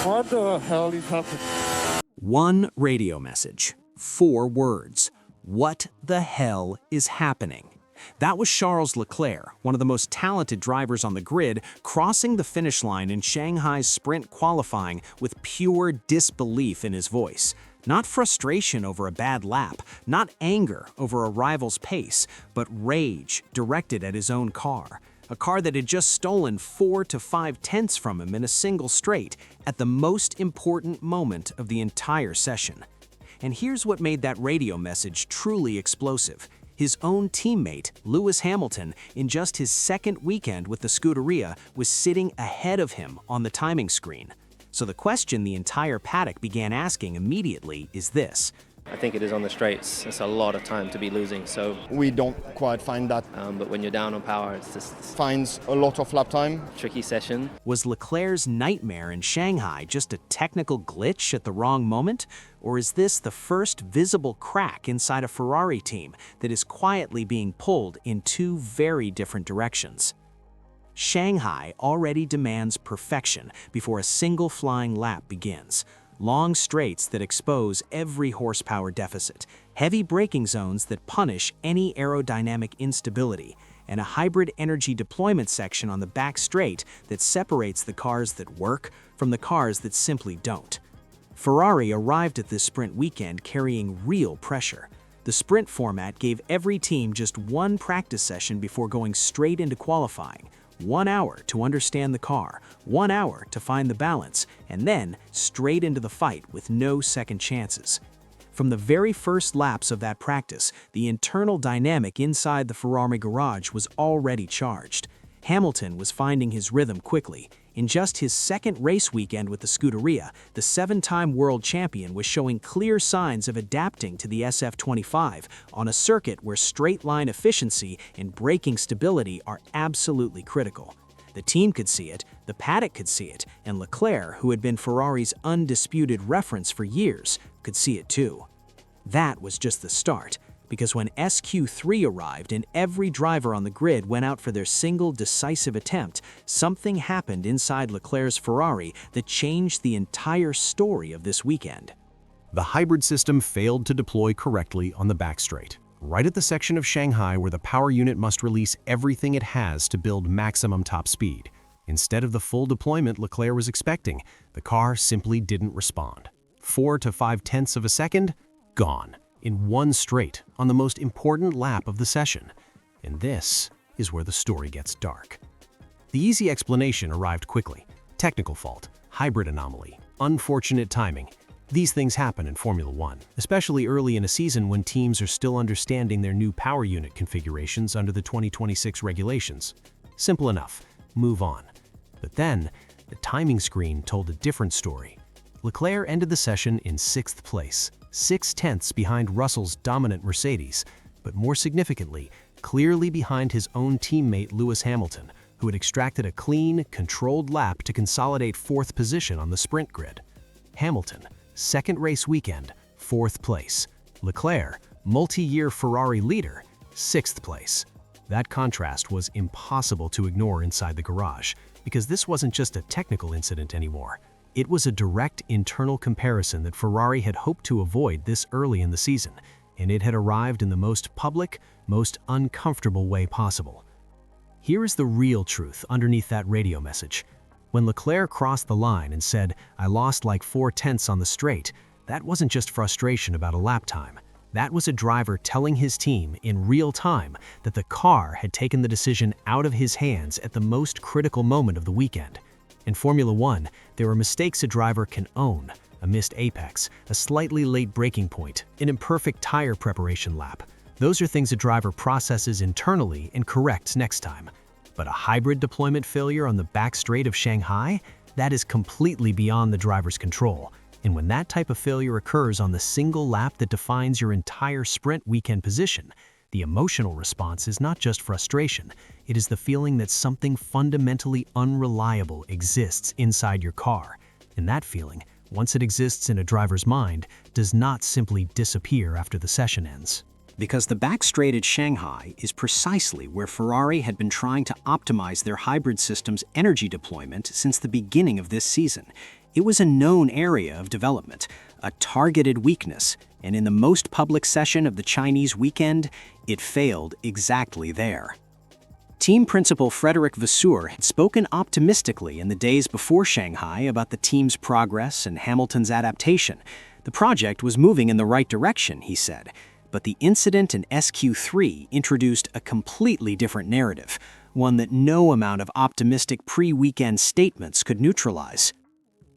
What the hell is happening? One radio message, 4 words. What the hell is happening? That was Charles Leclerc, one of the most talented drivers on the grid, crossing the finish line in Shanghai's sprint qualifying with pure disbelief in his voice. Not frustration over a bad lap, not anger over a rival's pace, but rage directed at his own car. A car that had just stolen 4 to 5 tenths from him in a single straight at the most important moment of the entire session. And here's what made that radio message truly explosive. His own teammate, Lewis Hamilton, in just his second weekend with the Scuderia, was sitting ahead of him on the timing screen. So the question the entire paddock began asking immediately is this. I think it is on the straights. It's a lot of time to be losing. So we don't quite find that. But when you're down on power, it's just Finds a lot of lap time. tricky session. Was Leclerc's nightmare in Shanghai just a technical glitch at the wrong moment? Or is this the first visible crack inside a Ferrari team that is quietly being pulled in 2 very different directions? Shanghai already demands perfection before a single flying lap begins. Long straights that expose every horsepower deficit, heavy braking zones that punish any aerodynamic instability, and a hybrid energy deployment section on the back straight that separates the cars that work from the cars that simply don't. Ferrari arrived at this sprint weekend carrying real pressure. The sprint format gave every team just 1 practice session before going straight into qualifying. 1 hour to understand the car, 1 hour to find the balance, and then straight into the fight with no second chances. From the very first laps of that practice, the internal dynamic inside the Ferrari garage was already charged. Hamilton was finding his rhythm quickly. In just his second race weekend with the Scuderia, the 7-time world champion was showing clear signs of adapting to the SF25 on a circuit where straight-line efficiency and braking stability are absolutely critical. The team could see it, the paddock could see it, and Leclerc, who had been Ferrari's undisputed reference for years, could see it too. That was just the start, because when SQ3 arrived and every driver on the grid went out for their single decisive attempt, something happened inside Leclerc's Ferrari that changed the entire story of this weekend. The hybrid system failed to deploy correctly on the back straight, right at the section of Shanghai where the power unit must release everything it has to build maximum top speed. Instead of the full deployment Leclerc was expecting, the car simply didn't respond. 4 to 5 tenths of a second, gone. In 1 straight on the most important lap of the session. And this is where the story gets dark. The easy explanation arrived quickly. Technical fault, hybrid anomaly, unfortunate timing. These things happen in Formula One, especially early in a season when teams are still understanding their new power unit configurations under the 2026 regulations. Simple enough, move on. But then, the timing screen told a different story. Leclerc ended the session in 6th place. 6 tenths behind Russell's dominant Mercedes, but more significantly, clearly behind his own teammate Lewis Hamilton, who had extracted a clean, controlled lap to consolidate 4th position on the sprint grid. Hamilton, second race weekend, 4th place. Leclerc, multi-year Ferrari leader, 6th place. That contrast was impossible to ignore inside the garage, because this wasn't just a technical incident anymore. It was a direct internal comparison that Ferrari had hoped to avoid this early in the season, and it had arrived in the most public, most uncomfortable way possible. Here is the real truth underneath that radio message. When Leclerc crossed the line and said, "I lost like 4 tenths on the straight," that wasn't just frustration about a lap time. That was a driver telling his team in real time that the car had taken the decision out of his hands at the most critical moment of the weekend. In Formula One, there are mistakes a driver can own: a missed apex, a slightly late braking point, an imperfect tire preparation lap. Those are things a driver processes internally and corrects next time. But a hybrid deployment failure on the back straight of Shanghai? That is completely beyond the driver's control. And when that type of failure occurs on the single lap that defines your entire sprint weekend position, the emotional response is not just frustration, it is the feeling that something fundamentally unreliable exists inside your car. And that feeling, once it exists in a driver's mind, does not simply disappear after the session ends. Because the back straight at Shanghai is precisely where Ferrari had been trying to optimize their hybrid system's energy deployment since the beginning of this season. It was a known area of development, a targeted weakness, and in the most public session of the Chinese weekend, it failed exactly there. Team principal Frederick Vasseur had spoken optimistically in the days before Shanghai about the team's progress and Hamilton's adaptation. The project was moving in the right direction, he said, but the incident in SQ3 introduced a completely different narrative, one that no amount of optimistic pre-weekend statements could neutralize.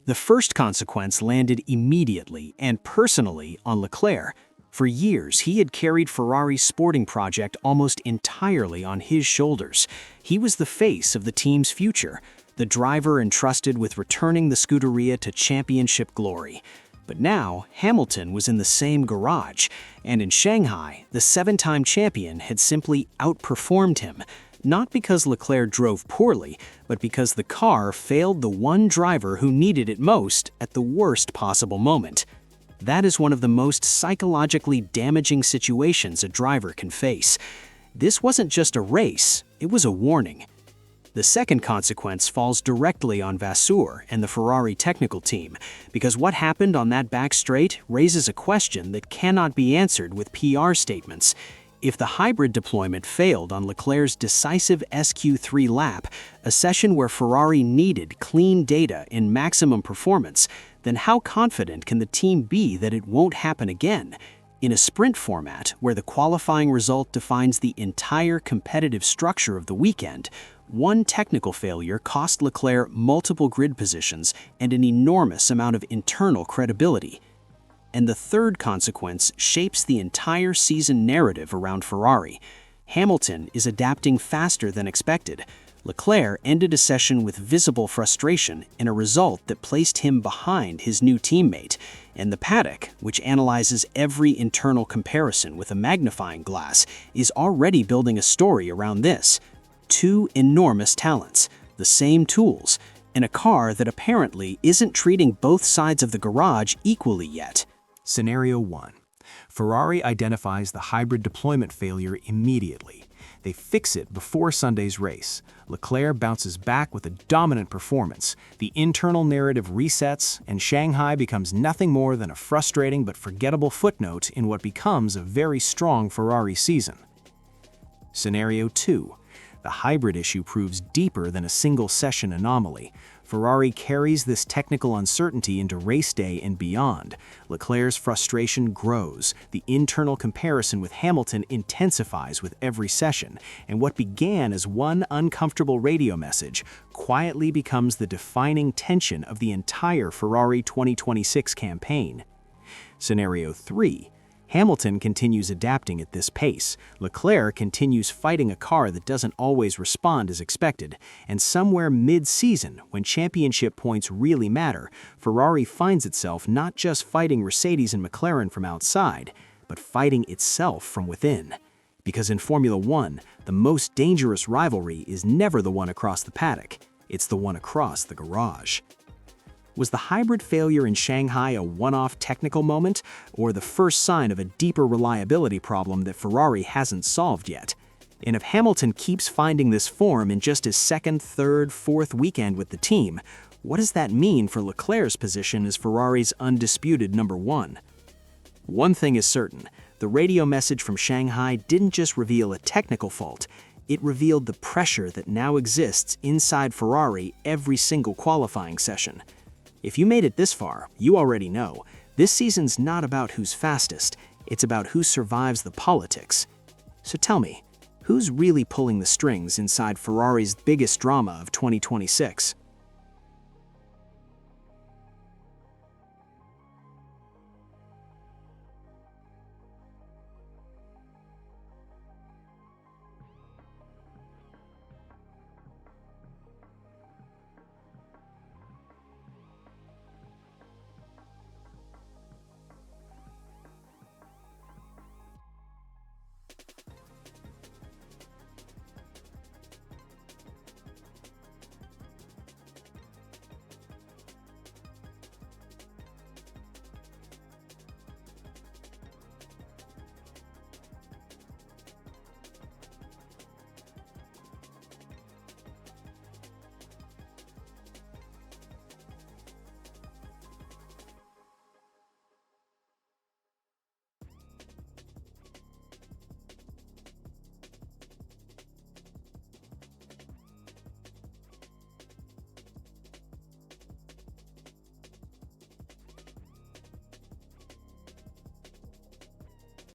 The first consequence landed immediately and personally on Leclerc. For years, he had carried Ferrari's sporting project almost entirely on his shoulders. He was the face of the team's future, the driver entrusted with returning the Scuderia to championship glory. But now, Hamilton was in the same garage, and in Shanghai, the 7-time champion had simply outperformed him, not because Leclerc drove poorly, but because the car failed the one driver who needed it most at the worst possible moment. That is one of the most psychologically damaging situations a driver can face. This wasn't just a race, it was a warning. The second consequence falls directly on Vasseur and the Ferrari technical team, because what happened on that back straight raises a question that cannot be answered with PR statements. If the hybrid deployment failed on Leclerc's decisive SQ3 lap, a session where Ferrari needed clean data in maximum performance, then how confident can the team be that it won't happen again? In a sprint format, where the qualifying result defines the entire competitive structure of the weekend, one technical failure cost Leclerc multiple grid positions and an enormous amount of internal credibility. And the third consequence shapes the entire season narrative around Ferrari. Hamilton is adapting faster than expected. Leclerc ended a session with visible frustration in a result that placed him behind his new teammate, and the paddock, which analyzes every internal comparison with a magnifying glass, is already building a story around this. Two enormous talents, the same tools, and a car that apparently isn't treating both sides of the garage equally yet. Scenario 1. Ferrari identifies the hybrid deployment failure immediately. They fix it before Sunday's race. Leclerc bounces back with a dominant performance. The internal narrative resets, and Shanghai becomes nothing more than a frustrating but forgettable footnote in what becomes a very strong Ferrari season. Scenario 2. The hybrid issue proves deeper than a single session anomaly. Ferrari carries this technical uncertainty into race day and beyond. Leclerc's frustration grows. The internal comparison with Hamilton intensifies with every session, and what began as one uncomfortable radio message quietly becomes the defining tension of the entire Ferrari 2026 campaign. Scenario 3. Hamilton continues adapting at this pace. Leclerc continues fighting a car that doesn't always respond as expected. And somewhere mid-season, when championship points really matter, Ferrari finds itself not just fighting Mercedes and McLaren from outside, but fighting itself from within. Because in Formula One, the most dangerous rivalry is never the one across the paddock. It's the one across the garage. Was the hybrid failure in Shanghai a one-off technical moment, or the first sign of a deeper reliability problem that Ferrari hasn't solved yet? And if Hamilton keeps finding this form in just his second, third, fourth weekend with the team, what does that mean for Leclerc's position as Ferrari's undisputed number one? One thing is certain, the radio message from Shanghai didn't just reveal a technical fault, it revealed the pressure that now exists inside Ferrari every single qualifying session. If you made it this far, you already know, this season's not about who's fastest, it's about who survives the politics. So tell me, who's really pulling the strings inside Ferrari's biggest drama of 2026?